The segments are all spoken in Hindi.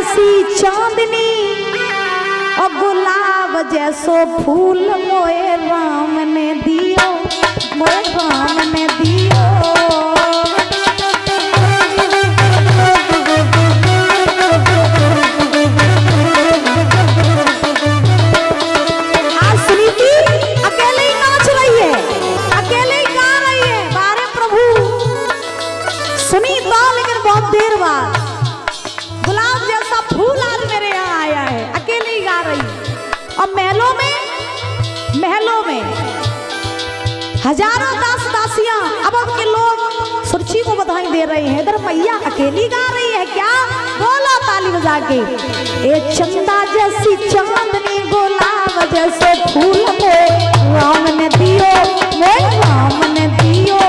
जैसी चांदनी और गुलाब जैसो फूल मोए राम ने दियो, मोए राम ने दियो। आज सुनीति अकेले ही नाच रही है, अकेले ही गा रही है, बारे प्रभु सुनीता, लेकिन बहुत देर बाद गुलाब जैसा फूल आज मेरे यहाँ आया है, अकेले ही गा रही है। और महलों में हजारों दास दासियां, अब के लोग सुरची को बधाई दे रहे हैं, इधर मैया अकेली गा रही है क्या? बोला ताली बजा के, ए चंदा जैसी चांदनी गुलाब जैसे फूल में राम ने दियो, मैं राम ने दियो।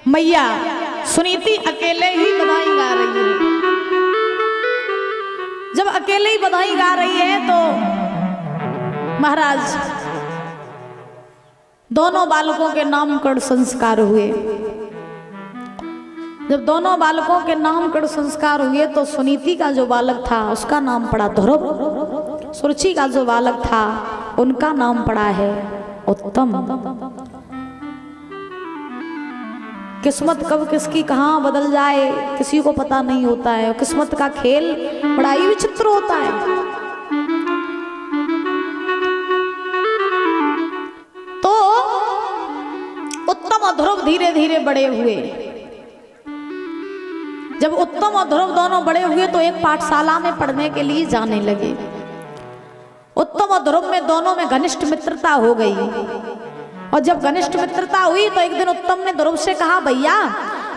मैया सुनीति अकेले ही बधाई गा रही है। जब अकेले ही बधाई गा रही है तो महाराज दोनों बालकों के नामकरण संस्कार हुए। जब दोनों बालकों के नामकरण संस्कार हुए तो सुनीति का जो बालक था उसका नाम पड़ा ध्रुव, सुरुचि का जो बालक था उनका नाम पड़ा है उत्तम। किस्मत कब किसकी कहाँ बदल जाए किसी को पता नहीं होता है, और किस्मत का खेल बड़ा ही विचित्र होता है। तो उत्तम और ध्रुव धीरे धीरे बड़े हुए। जब उत्तम और ध्रुव दोनों बड़े हुए तो एक पाठशाला में पढ़ने के लिए जाने लगे। उत्तम और ध्रुव में दोनों में घनिष्ठ मित्रता हो गई, और जब घनिष्ठ मित्रता हुई तो एक दिन उत्तम ने ध्रुव से कहा, भैया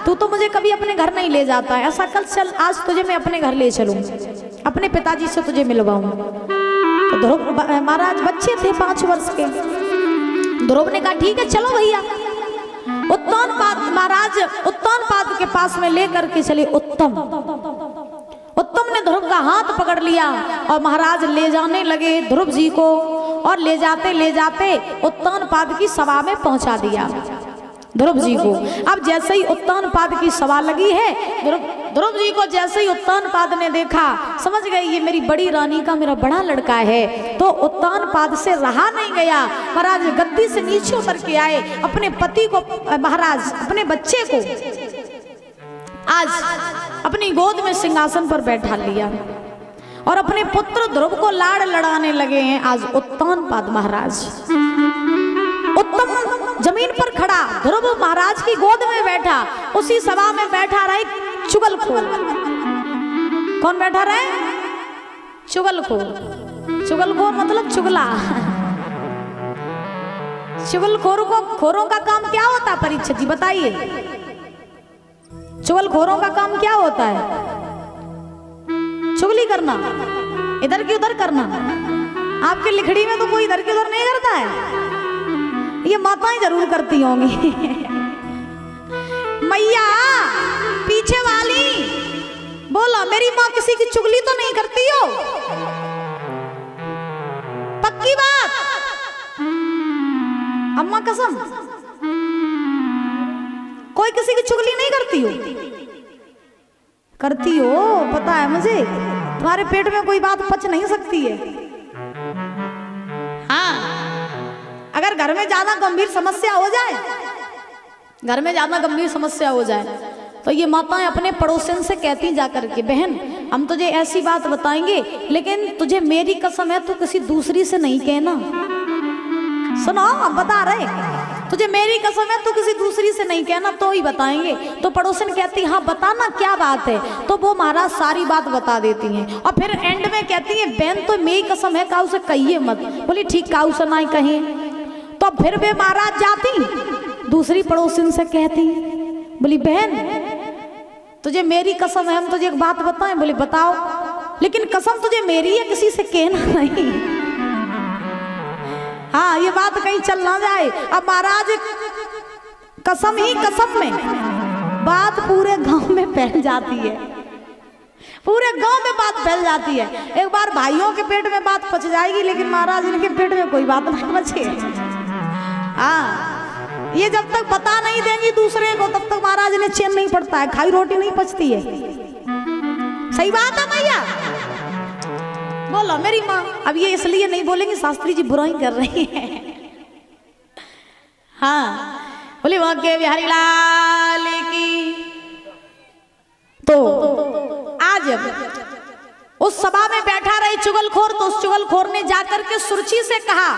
तू तो मुझे कभी अपने घर नहीं ले जाता है, ऐसा कल चल आज तुझे मैं अपने घर ले चलूं, अपने पिताजी से तुझे मिलवाऊं। तो ध्रुव महाराज बच्चे थे 5 वर्ष के। ध्रुव ने कहा ठीक है चलो भैया। उत्तानपाद महाराज उत्तानपाद के पास में लेकर के चले उत्तम ने ध्रुव का हाथ पकड़ लिया और महाराज ले जाने लगे ध्रुव जी को, और ले जाते उत्तानपाद की सभा में पहुंचा दिया ध्रुव जी को। अब जैसे ही उत्तानपाद की सभा लगी है, ध्रुव जी को जैसे ही उत्तानपाद ने देखा समझ गए ये मेरी बड़ी रानी का मेरा बड़ा लड़का है। तो उत्तानपाद से रहा नहीं गया, महाराज गद्दी से नीचे उतर के आए, अपने पति को महाराज अपने बच्चे को आज अपनी गोद में सिंहासन पर बैठा लिया और अपने पुत्र ध्रुव को लाड़ लड़ाने लगे हैं आज उत्तानपाद महाराज। उत्तम जमीन पर खड़ा, ध्रुव महाराज की गोद में बैठा। उसी सभा में बैठा रहा एक चुगलखोर। कौन बैठा रहे? चुगलखोर। चुगलखोर मतलब चुगला। चुगलखोरों का काम क्या होता है परीक्षित जी बताइए? चुगलखोरों का काम क्या होता है? चुगली करना, इधर की उधर करना। आपके लिखड़ी में तो कोई इधर की उधर नहीं करता है, ये माताएं जरूर करती होंगी। मैया पीछे वाली बोला मेरी माँ किसी की चुगली तो नहीं करती हो? पक्की बात? अम्मा कसम कोई किसी की चुगली नहीं करती हो? करती हो, पता है मुझे। तुम्हारे पेट में कोई बात पच नहीं सकती है। हाँ, अगर घर में ज्यादा गंभीर समस्या हो जाए, घर में ज्यादा गंभीर समस्या हो जाए तो ये माताएं अपने पड़ोसन से कहती जाकर के, बहन हम तुझे ऐसी बात बताएंगे, लेकिन तुझे मेरी कसम है तू किसी दूसरी से नहीं कहना। सुनो, हम बता रहे, तुझे मेरी कसम है तू किसी दूसरी से नहीं कहना, तो ही बताएंगे। तो पड़ोसन कहती हाँ बताना क्या बात है। तो वो महाराज सारी बात बता देती हैं और फिर एंड में कहती है बहन तो मेरी कसम है काऊ से कहिए मत। बोली ठीक, काऊ से ना कहे। तो फिर वे महाराज जाती दूसरी पड़ोसन से कहती, बोली बहन तुझे मेरी कसम है हम तुझे एक बात बताएं। बोली बताओ, लेकिन कसम तुझे मेरी है, किसी से कहना नहीं। हाँ ये बात कहीं चल ना जाए। अब महाराज कसम ही कसम में बात पूरे गांव में फैल जाती है, पूरे गांव में बात फैल जाती है। एक बार भाइयों के पेट में बात पच जाएगी, लेकिन महाराज इनके पेट में कोई बात नहीं बचे। हाँ ये जब तक बता नहीं देंगी दूसरे को तब तक महाराज ने चैन नहीं पड़ता है, खाई रोटी नहीं पचती है। सही बात है भैया, बोलो मेरी माँ। अब ये इसलिए नहीं बोलेंगे शास्त्री जी बुराई कर रही हैं। हाँ बोले वहां के बिहारी लाल की। तो आज उस सभा में बैठा रही चुगलखोर, तो उस चुगलखोर ने जाकर के सुरुचि से कहा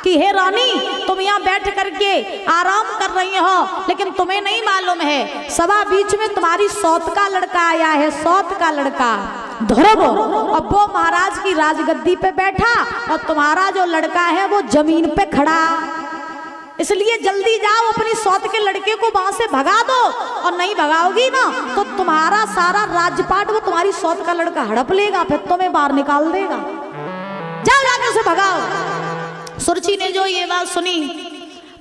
कि हे रानी तुम यहाँ बैठ करके आराम कर रही हो, लेकिन तुम्हें नहीं मालूम है सभा बीच में तुम्हारी सौत का लड़का आया है, सौत का लड़का ध्रुव। अब वो महाराज की राजगद्दी पे बैठा और तुम्हारा जो लड़का है वो जमीन पे खड़ा, इसलिए जल्दी जाओ अपनी सौत के लड़के को वहां से भगा दो, और नहीं भगाओगी ना तो तुम्हारा सारा राजपाट वो तुम्हारी सौत का लड़का हड़प लेगा, फिर तुम्हें बाहर निकाल देगा। जाओ जाके उसे भगाओ। सुरुचि ने जो ये बात सुनी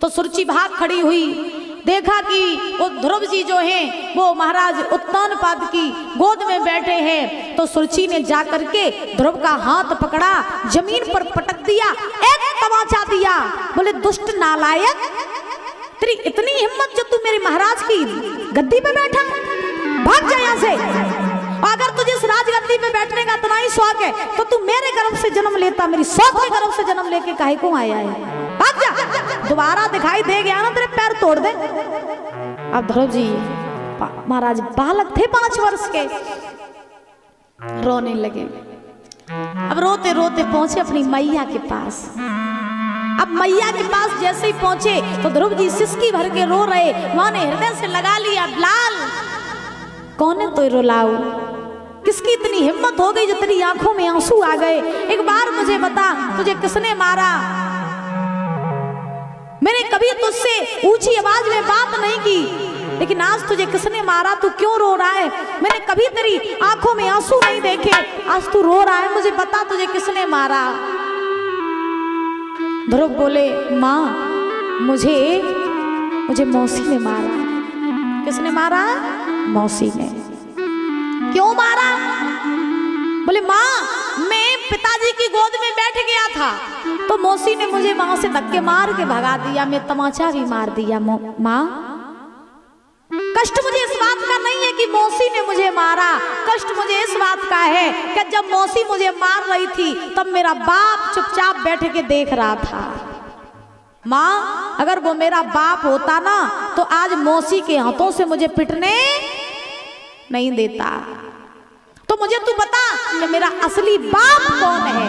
तो सुरुचि भाग खड़ी हुई, देखा कि वो ध्रुव जी जो हैं वो महाराज उत्तानपाद की गोद में बैठे हैं। तो सुरुचि ने जाकर के ध्रुव का हाथ पकड़ा, जमीन पर पटक दिया, एक तमाचा दिया। बोले दुष्ट नालायक, तेरी इतनी हिम्मत जो तू मेरे महाराज की गद्दी पे बैठा, भाग जा यहाँ से। अगर तुझे इस राजगद्दी पे बैठने का इतना ही शौक है तो तू मेरे गर्भ से जन्म लेता, मेरी सौत के गर्भ से जन्म लेके काहे को आया है? भाग जा, दोबारा दिखाई दे गया ना तेरे पैर तोड़ दे। अब ध्रुव जी महाराज बालक थे 5 वर्ष के, रोने लगे। अब रोते रोते पहुंचे अपनी मैया के पास। अब मैया के पास जैसे ही पहुंचे तो ध्रुव जी सिसकी भर के रो रहे। मां ने हृदय से लगा लिया, लाल कौन है तो रुलाऊ, किसकी इतनी हिम्मत हो गई जो तेरी आंखों में आंसू आ गए? एक बार मुझे बता तुझे किसने मारा? मैंने कभी तुझसे ऊंची आवाज में बात नहीं की, लेकिन आज तुझे किसने मारा? तू क्यों रो रहा है? मैंने कभी तेरी आंखों में आंसू नहीं देखे, आज तू रो रहा है, मुझे बता तुझे किसने मारा? ध्रुव बोले माँ मुझे मौसी ने मारा। किसने मारा? मौसी ने। क्यों मारा? बोले माँ मैं पिताजी की गोद में बैठ गया था तो मौसी ने मुझे वहां से धक्के मार के भगा दिया, मैं तमाचा भी मार दिया। माँ कष्ट मुझे इस बात का नहीं है कि मौसी ने मुझे मारा, कष्ट मुझे इस बात का है कि जब मौसी मुझे मार रही थी तब मेरा बाप चुपचाप बैठ के देख रहा था। माँ अगर वो मेरा बाप होता ना तो आज मौसी के हाथों से मुझे पिटने नहीं देता। तो मुझे तू बता कि मेरा असली बाप कौन है?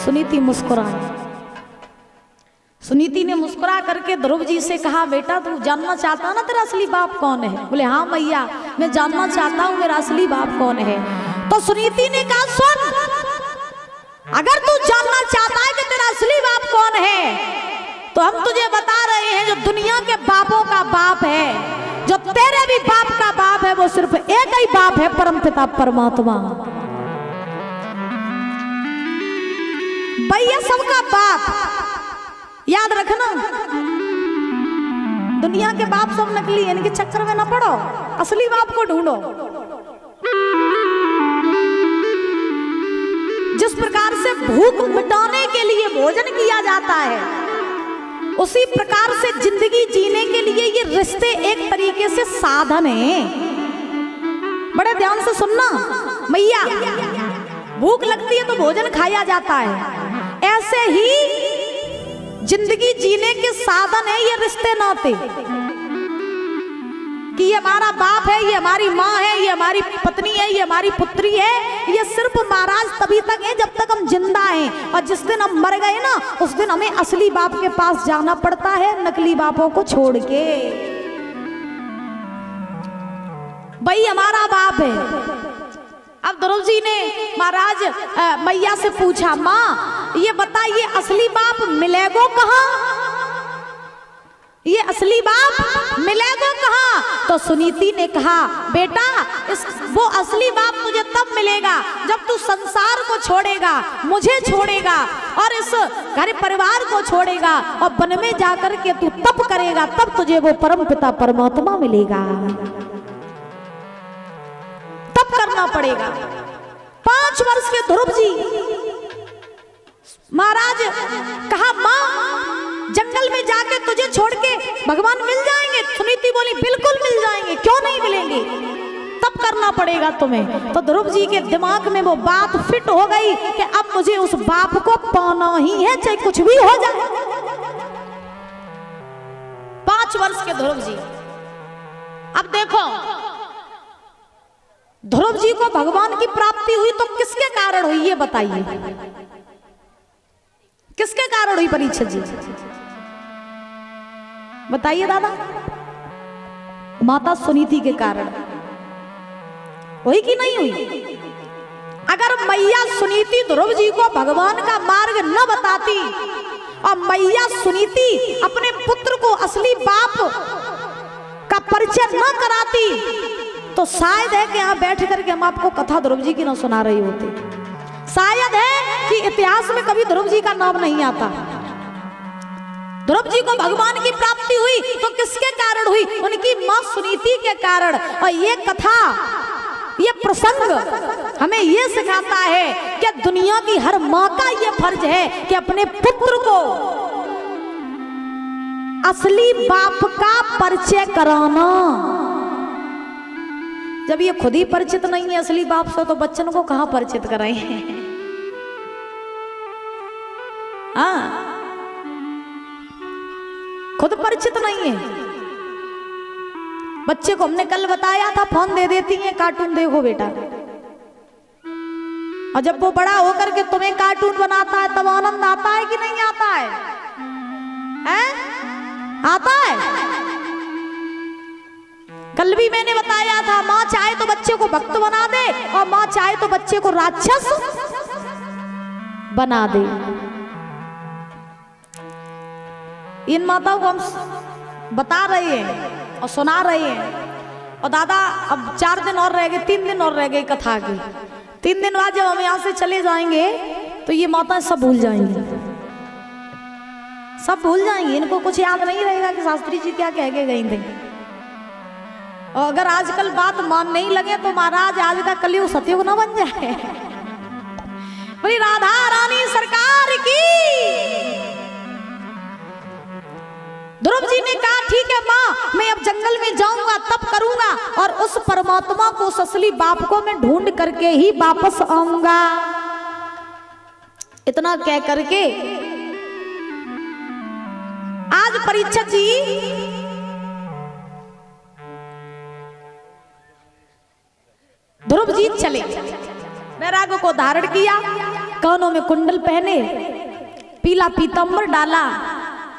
सुनीति मुस्कुराई। सुनीति ने मुस्कुरा करके ध्रुव जी से कहा बेटा तू जानना चाहता ना तेरा असली बाप कौन है? बोले हाँ मैया मैं जानना चाहता हूँ मेरा असली बाप कौन है। तो सुनीति ने कहा सुन, अगर तू जानना चाहता है कि तेरा असली बाप कौन है तो हम तुझे बता रहे हैं जो दुनिया के बापों का बाप है, जो तेरे भी बाप का बाप है, वो सिर्फ एक ही बाप है, परमपिता परमात्मा। भैया सबका बाप याद रखना, दुनिया के बाप सब नकली है, इनके चक्कर में ना पड़ो, असली बाप को ढूंढो। जिस प्रकार से भूख मिटाने के लिए भोजन किया जाता है उसी प्रकार से जिंदगी जीने के लिए ये रिश्ते एक तरीके से साधन है। बड़े ध्यान से सुनना मैया, भूख लगती है तो भोजन खाया जाता है, ऐसे ही जिंदगी जीने के साधन है ये रिश्ते नाते। कि ये हमारा बाप है, ये हमारी माँ है, ये हमारी पत्नी है, ये हमारी पुत्री है, ये सिर्फ महाराज तभी तक है जब तक हम जिंदा हैं। और जिस दिन हम मर गए ना, उस दिन हमें असली बाप के पास जाना पड़ता है, नकली बापों को छोड़ के। भाई हमारा बाप है। अब ध्रुव जी ने महाराज मैया से पूछा, माँ ये बताइए असली बाप मिलेगो कहाँ, ये असली बाप मिलेगा कहाँ? तो सुनीति ने कहा, बेटा वो असली बाप तुझे तब मिलेगा जब तू संसार को छोड़ेगा, मुझे छोड़ेगा और इस घर परिवार को छोड़ेगा और वन में जाकर के तू तप करेगा, तब तुझे वो परम पिता परमात्मा मिलेगा। तप करना पड़ेगा। 5 वर्ष के ध्रुव जी महाराज कहा, माँ जंगल में जाके तुझे छोड़ के भगवान मिल जाएंगे? सुनीति बोली, बिल्कुल मिल जाएंगे, क्यों नहीं मिलेंगे, तब करना पड़ेगा तुम्हें। तो ध्रुव जी के दिमाग में वो बात फिट हो गई कि अब मुझे उस बाप को पाना ही है, चाहे कुछ भी हो जाए। 5 वर्ष के ध्रुव जी। अब देखो ध्रुव जी को भगवान की प्राप्ति हुई तो किसके कारण हुई, ये बताइए, किसके कारण हुई परीक्षित जी, बताइए दादा। माता सुनीति के कारण हुई कि नहीं हुई? अगर मैया सुनीति ध्रुव जी को भगवान का मार्ग न बताती और मैया सुनीति अपने पुत्र को असली बाप का परिचय न कराती, तो शायद है कि यहाँ बैठ करके हम आपको कथा ध्रुव जी की न सुना रही होती। शायद है कि इतिहास में कभी ध्रुव जी का नाम नहीं आता। ध्रुव जी को भगवान की प्राप्ति हुई तो किसके कारण हुई? उनकी मां सुनीति के कारण। और ये कथा, ये प्रसंग हमें ये सिखाता है कि दुनिया की हर मां का ये फर्ज है कि अपने पुत्र को असली बाप का परिचय कराना। जब ये खुद ही परिचित नहीं है असली बाप से, तो बच्चन को कहां परिचित कराएं? हाँ, खुद परिचित नहीं है। बच्चे को हमने कल बताया था, फोन दे देती है, कार्टून देखो बेटा, और जब वो बड़ा होकर के तुम्हें कार्टून बनाता है तब आनंद आता है कि नहीं आता है? आता है। कल भी मैंने बताया था, माँ चाहे तो बच्चे को भक्त बना दे और माँ चाहे तो बच्चे को राक्षस बना दे। इन माताओं को हम बता रहे हैं और सुना रहे हैं। और दादा अब 4 दिन और रह गए, 3 दिन और रह गए कथा के। 3 दिन बाद जब हम यहाँ से चले जाएंगे तो ये माताएं सब भूल जाएंगी, सब भूल जाएंगी। इनको कुछ याद नहीं रहेगा कि शास्त्री जी क्या कह के गई थी। और अगर आजकल बात मान नहीं लगे तो महाराज आज का कलयुग सतयुग ना बन जाए। बोली राधा रानी सरकार की। ध्रुव जी ने कहा, ठीक है माँ, मैं अब जंगल में जाऊंगा, तप करूंगा और उस परमात्मा को, उस असली बाप को मैं ढूंढ करके ही वापस आऊंगा। इतना कह करके आज परीक्षित जी ध्रुव जी चले, वैराग को धारण किया, कानों में कुंडल पहने, पीला पीतांबर डाला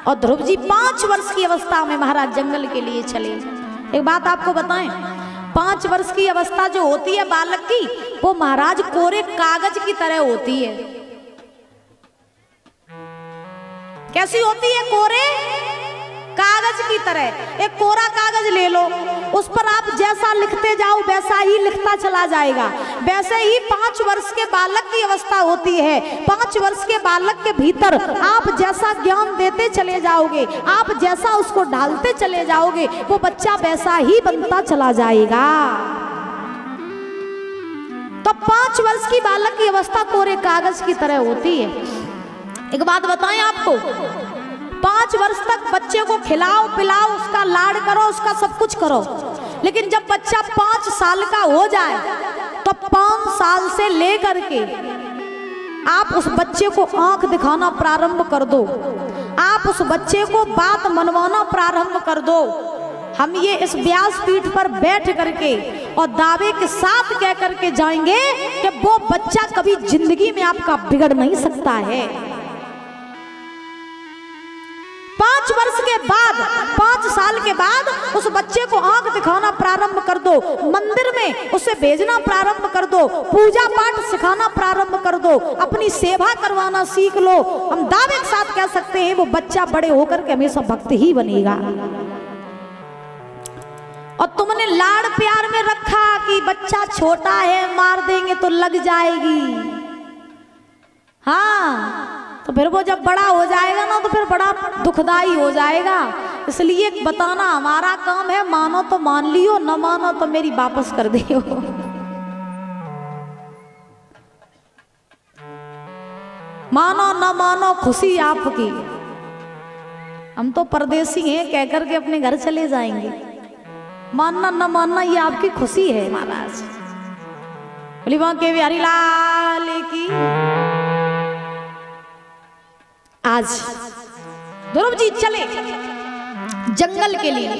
और ध्रुव जी 5 वर्ष की अवस्था में महाराज जंगल के लिए चले। एक बात आपको बताएं, 5 वर्ष की अवस्था जो होती है बालक की, वो महाराज कोरे कागज की तरह होती है। कैसी होती है? कोरे कागज की तरह। एक कोरा कागज ले लो, उस पर आप जैसा लिखते जाओ वैसा ही लिखता चला जाएगा। वैसे ही 5 वर्ष के बालक की अवस्था होती है। 5 वर्ष के बालक के भीतर आप जैसा ज्ञान देते चले जाओगे, आप जैसा उसको डालते चले जाओगे, वो बच्चा वैसा ही बनता चला जाएगा। तो 5 वर्ष की बालक की अवस्था कोरे कागज की तरह होती है। एक बात बताएं आपको, 5 वर्ष तक बच्चे को खिलाओ पिलाओ, उसका लाड करो, उसका सब कुछ करो, लेकिन जब बच्चा 5 साल का हो जाए तो 5 साल से लेकर के आप उस बच्चे को आंख दिखाना प्रारंभ कर दो, आप उस बच्चे को बात मनवाना प्रारंभ कर दो। हम ये इस व्यासपीठ पर बैठ करके और दावे के साथ कह करके जाएंगे कि वो बच्चा कभी जिंदगी में आपका बिगड़ नहीं सकता है। 5 वर्ष के बाद, 5 साल के बाद उस बच्चे को आंख दिखाना प्रारंभ कर दो, मंदिर में उसे भेजना प्रारंभ कर दो, पूजा पाठ सिखाना प्रारंभ कर दो, अपनी सेवा करवाना सीख लो। हम दावे के साथ कह सकते हैं वो बच्चा बड़े होकर के हमेशा भक्त ही बनेगा। और तुमने लाड़ प्यार में रखा कि बच्चा छोटा है, मार देंगे तो लग जाएगी, हाँ, तो फिर वो जब बड़ा हो जाएगा ना तो फिर बड़ा दुखदाई हो जाएगा। इसलिए बताना हमारा काम है, मानो तो मान लियो, न मानो तो मेरी वापस कर दियो। मानो न मानो खुशी आपकी। हम तो परदेसी हैं कह करके अपने घर चले जाएंगे, मानना न मानना ये आपकी खुशी है महाराज। बोली वहां के बिहारी लाल की। आज ध्रुव जी चले जंगल के लिए।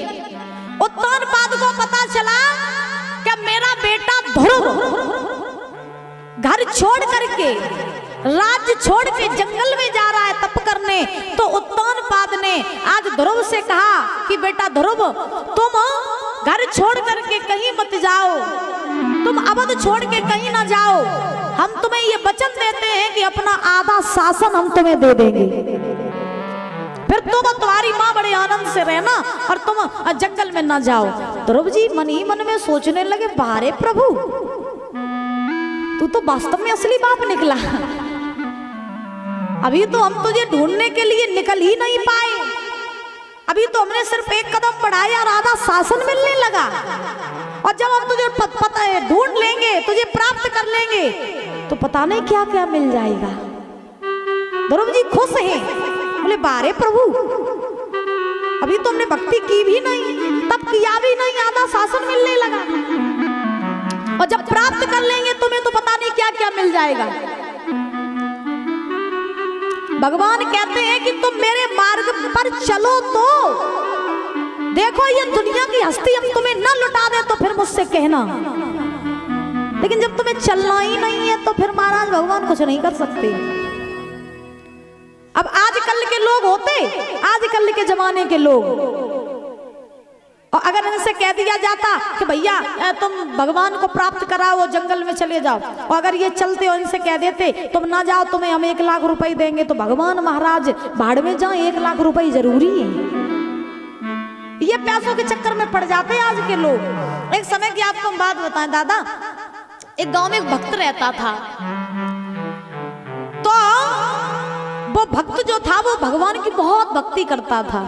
उत्तानपाद को पता चला कि मेरा बेटा ध्रुव घर छोड़ करके, राज्य छोड़ के जंगल में जा रहा है तप करने। तो उत्तानपाद ने आज ध्रुव से कहा कि बेटा ध्रुव, तुम घर छोड़ करके कहीं मत जाओ, तुम अवध छोड़ के कहीं ना जाओ। हम तुम्हें ये वचन देते हैं कि अपना आधा शासन हम तुम्हें दे देंगे, फिर तुम और तुम्हारी माँ बड़े आनंद से रहना और तुम जंगल में ना जाओ। ध्रुव जी मन ही मन में सोचने लगे, बारे प्रभु तू तो वास्तव में असली बाप निकला। अभी तो हम तुझे ढूंढने के लिए निकल ही नहीं पाए, अभी तो हमने सिर्फ एक कदम बढ़ाया और आधा शासन मिलने लगा। और जब हम तुझे पता है ढूंढ लेंगे, तुझे प्राप्त कर लेंगे, तो पता नहीं क्या क्या मिल जाएगा। ध्रुव जी खुश हैं, बोले बारे प्रभु अभी तो हमने भक्ति की भी नहीं, तब किया भी नहीं, आधा शासन मिलने लगा, और जब प्राप्त कर लेंगे तुम्हें तो पता नहीं क्या क्या मिल जाएगा। भगवान कहते हैं कि तुम मेरे मार्ग पर चलो तो देखो ये दुनिया की हस्ती हम तुम्हें न लुटा दे तो फिर मुझसे कहना, लेकिन जब तुम्हें चलना ही नहीं है तो फिर महाराज भगवान कुछ नहीं कर सकते। अब आजकल के लोग होते, आजकल के जमाने के लोग, और अगर इनसे कह दिया जाता कि भैया तुम भगवान को प्राप्त कराओ, जंगल में चले जाओ, और अगर ये चलते और इनसे कह देते तुम ना जाओ तुम्हें हम 1 लाख रुपए देंगे, तो भगवान महाराज भाड़ में जाए, 1 लाख रुपए जरूरी है। ये पैसों के चक्कर में पड़ जाते हैं आज के लोग। एक समय की आपको हम बात बताएं दादा, एक गांव में एक भक्त रहता था, तो वो भक्त जो था वो भगवान की बहुत भक्ति करता था।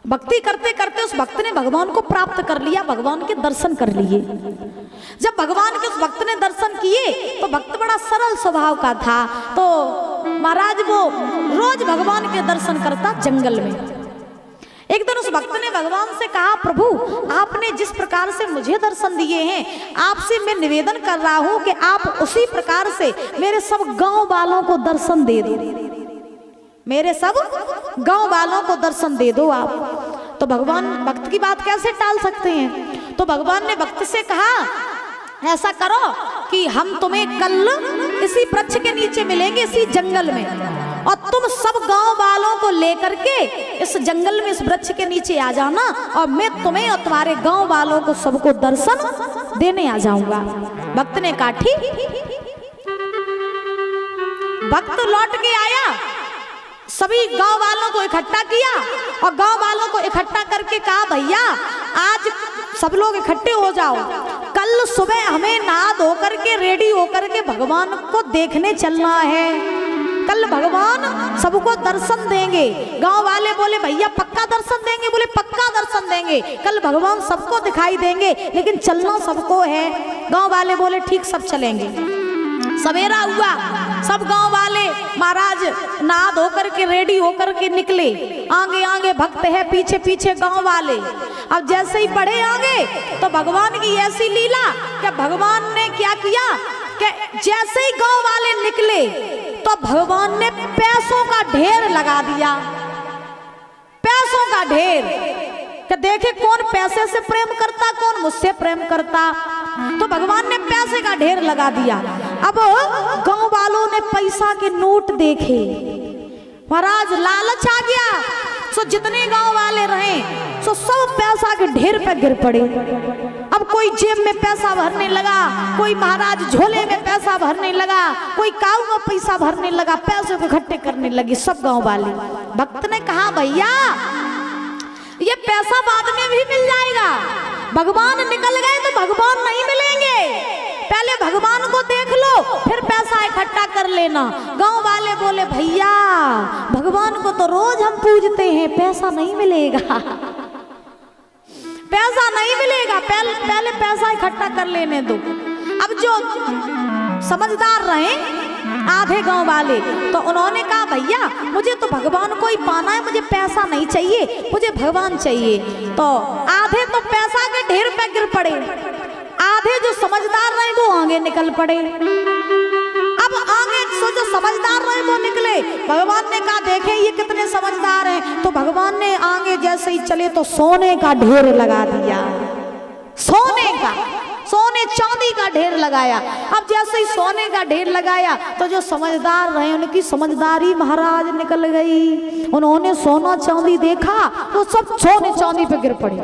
भक्ति करते करते उस भक्त ने भगवान को प्राप्त कर लिया, भगवान के दर्शन कर लिए। जब भगवान के उस भक्त ने दर्शन किए तो भक्त बड़ा सरल स्वभाव का था, तो महाराज वो रोज भगवान के दर्शन करता जंगल में। एक दिन उस भक्त ने भगवान से कहा, प्रभु आपने जिस प्रकार से मुझे दर्शन दिए हैं, आपसे मैं निवेदन कर रहा हूं कि आप उसी प्रकार से मेरे सब गांव वालों को दर्शन दे दो, मेरे सब गांव वालों को दर्शन दे दो आप। तो भगवान भक्त की बात कैसे टाल सकते हैं, तो भगवान ने भक्त से कहा ऐसा करो कि हम तुम्हें कल इसी वृक्ष के नीचे मिलेंगे, इसी जंगल में, और तुम सब गांव वालों को लेकर के इस जंगल में इस वृक्ष के नीचे आ जाना, और मैं तुम्हें और तुम्हारे गांव वालों को सबको दर्शन देने आ जाऊंगा। भक्त ने कहा ठीक। भक्त लौट के आया, सभी गांव वालों को इकट्ठा किया और गांव वालों को इकट्ठा करके कहा भैया आज सब लोग इकट्ठे हो जाओ, कल सुबह हमें नहा धो करके रेडी होकर के भगवान को देखने चलना है, कल भगवान सबको दर्शन देंगे। गांव वाले बोले भैया पक्का दर्शन देंगे, बोले पक्का दर्शन देंगे, कल भगवान सबको दिखाई देंगे, लेकिन चलना सबको है। गांव वाले बोले ठीक सब चलेंगे। सवेरा हुआ, सब गांव वाले महाराज नहा धो करके रेडी होकर के निकले, आगे आगे भक्त है, पीछे पीछे गांव वाले। अब जैसे ही बढ़े आगे तो भगवान की ऐसी लीला कि भगवान ने क्या किया कि जैसे ही गांव वाले निकले तो भगवान ने पैसों का ढेर लगा दिया, पैसों का ढेर। कि देखे कौन पैसे से प्रेम करता, कौन मुझसे प्रेम करता। तो भगवान ने पैसे का ढेर लगा दिया। अब गांव वालों ने पैसा के नोट देखे, महाराज लालच आ गया। सो जितने गांव वाले रहे सो सब पैसा के ढेर पे गिर पड़े। अब कोई जेब में पैसा भरने लगा, कोई महाराज झोले में पैसा भरने लगा, कोई काऊ में पैसा भरने लगा, पैसे को इकट्ठे करने लगे सब गांव वाले। भक्त ने कहा भैया ये पैसा बाद में भी मिल जाएगा, भगवान निकल गए तो भगवान नहीं मिलेंगे, पहले भगवान को देख लो फिर पैसा इकट्ठा कर लेना। गांव वाले बोले भैया भगवान को तो रोज हम पूजते हैं, पैसा नहीं मिलेगा, पैसा नहीं मिलेगा, पहले पैसा इकट्ठा कर लेने दो। अब जो समझदार रहे आधे गांव वाले तो उन्होंने कहा भैया मुझे तो भगवान को ही पाना है, मुझे पैसा नहीं चाहिए, मुझे भगवान चाहिए। तो आधे तो पैसा के ढेर पे गिर पड़े, आधे जो समझदार रहे वो आगे निकल पड़े। अब आगे जो समझदार रहे वो निकले। भगवान ने कहा देखे ये कितने समझदार हैं, तो भगवान ने आगे जैसे ही चले तो सोने का ढेर लगा दिया, सोने चांदी का ढेर लगाया। अब जैसे ही सोने का ढेर लगाया तो जो समझदार रहे उनकी समझदारी महाराज निकल गई। उन्होंने सोना चांदी देखा तो सब सोने चांदी पे गिर पड़े,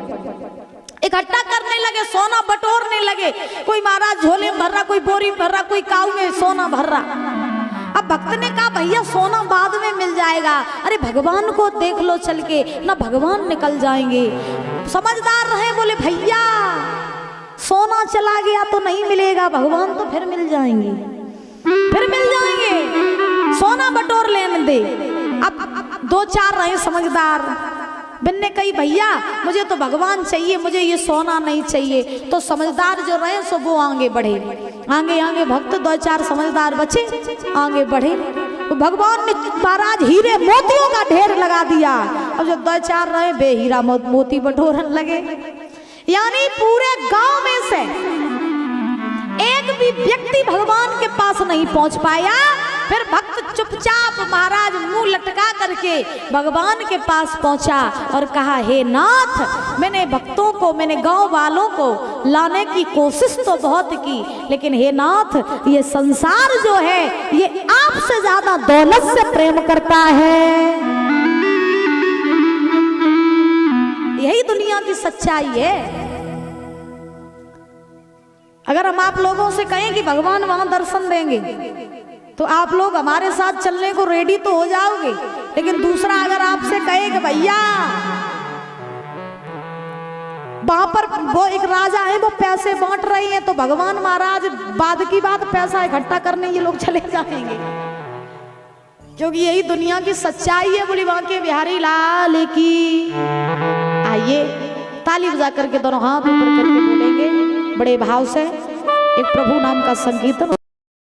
इकट्ठा करने लगे, सोना बटोरने लगे। कोई महाराज झोले में भर रहा, कोई बोरी में भर रहा, कोई काऊ में सोना भर रहा। अब भक्त ने कहा भैया सोना बाद में मिल जाएगा, अरे भगवान को देख लो चल के, ना भगवान निकल जाएंगे। समझदार रहे बोले भैया सोना चला गया तो नहीं मिलेगा, भगवान तो फिर मिल जाएंगे, फिर मिल जाएंगे, सोना बटोर लेने दे। अब दो चार रहे समझदार, बिन्ने कही भैया मुझे तो भगवान चाहिए, मुझे ये सोना नहीं चाहिए। तो समझदार जो रहे सो वो आगे बढ़े, आगे भक्त दो चार समझदार बचे आगे बढ़े। तो भगवान ने महाराज हीरे मोतियों का ढेर लगा दिया। अब जब दो चार रहे बेहीरा मोती बटोरन लगे, यानी पूरे गांव में से एक भी व्यक्ति भगवान के पास नहीं पहुंच पाया। फिर भक्त चुपचाप महाराज मुंह लटका करके भगवान के पास पहुंचा और कहा हे नाथ मैंने भक्तों को, मैंने गांव वालों को लाने की कोशिश तो बहुत की, लेकिन हे नाथ ये संसार जो है ये आपसे ज्यादा दौलत से प्रेम करता है। यही दुनिया की सच्चाई है। अगर हम आप लोगों से कहें कि भगवान वहां दर्शन देंगे तो आप लोग हमारे साथ चलने को रेडी तो हो जाओगे, लेकिन दूसरा अगर आपसे कहे कि भैया वहां पर वो एक राजा है वो पैसे बांट रही है, तो भगवान महाराज बाद की बात पैसा इकट्ठा करने ये लोग चले जाएंगे, क्योंकि यही दुनिया की सच्चाई है। बोली बांके बिहारी लाल की। आइए ताली बजा करके दोनों हाथ ऊपर करके बोलेंगे बड़े भाव से एक प्रभु नाम का संकीर्तन।